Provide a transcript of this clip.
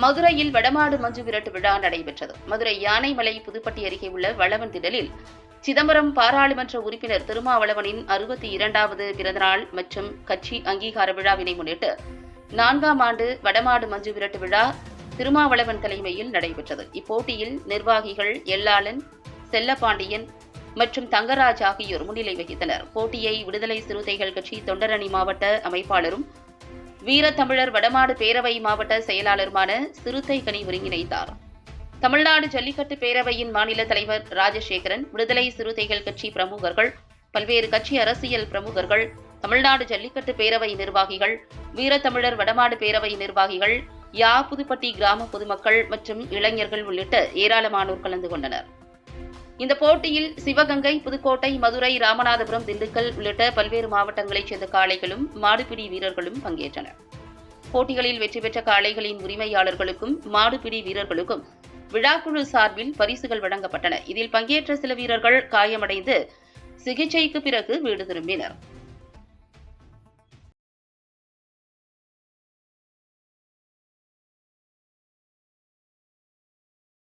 மதுரையில் வடமாடு மஞ்சு விரட்டு விழா நடைபெற்றது. மதுரை யானைமலை புதுப்பட்டி அருகே உள்ள வளவன் திடலில் சிதம்பரம் பாராளுமன்ற உறுப்பினர் திருமாவளவனின் 62வது பிறந்தநாள் மற்றும் கட்சி அங்கீகார விழாவினை முன்னிட்டு 4ஆம் ஆண்டு வடமாடு மஞ்சு விரட்டு விழா திருமாவளவன் தலைமையில் நடைபெற்றது. இப்போட்டியில் நிர்வாகிகள் எல்லாளன், செல்லப்பாண்டியன் மற்றும் தங்கராஜ் ஆகியோர் முன்னிலை வகித்தனர். போட்டியை விடுதலை சிறுத்தைகள் கட்சி தொண்டரணி மாவட்ட அமைப்பாளரும் வீரத்தமிழர் வடமாடு பேரவை மாவட்ட செயலாளருமான சிறுத்தைகனி ஒருங்கிணைத்தார். தமிழ்நாடு ஜல்லிக்கட்டு பேரவையின் மாநில தலைவர் ராஜசேகரன், விடுதலை சிறுத்தைகள் கட்சி பிரமுகர்கள், பல்வேறு கட்சி அரசியல் பிரமுகர்கள், தமிழ்நாடு ஜல்லிக்கட்டு பேரவை நிர்வாகிகள், வீரத்தமிழர் வடமாடு பேரவை நிர்வாகிகள், புதுப்பட்டி கிராம பொதுமக்கள் மற்றும் இளைஞர்கள் உள்ளிட்ட ஏராளமானோர் கலந்து கொண்டனர். இந்த போட்டியில் சிவகங்கை, புதுக்கோட்டை, மதுரை, ராமநாதபுரம், திண்டுக்கல் உள்ளிட்ட பல்வேறு மாவட்டங்களைச் சேர்ந்த காளைகளும் மாடுபிடி வீரர்களும் பங்கேற்றனர். போட்டிகளில் வெற்றி பெற்ற காளைகளின் உரிமையாளர்களுக்கும் மாடுபிடி வீரர்களுக்கும் விழாக்குழு சார்பில் பரிசுகள் வழங்கப்பட்டன. இதில் பங்கேற்ற சில வீரர்கள் காயமடைந்து சிகிச்சைக்கு பிறகு வீடு திரும்பினர்.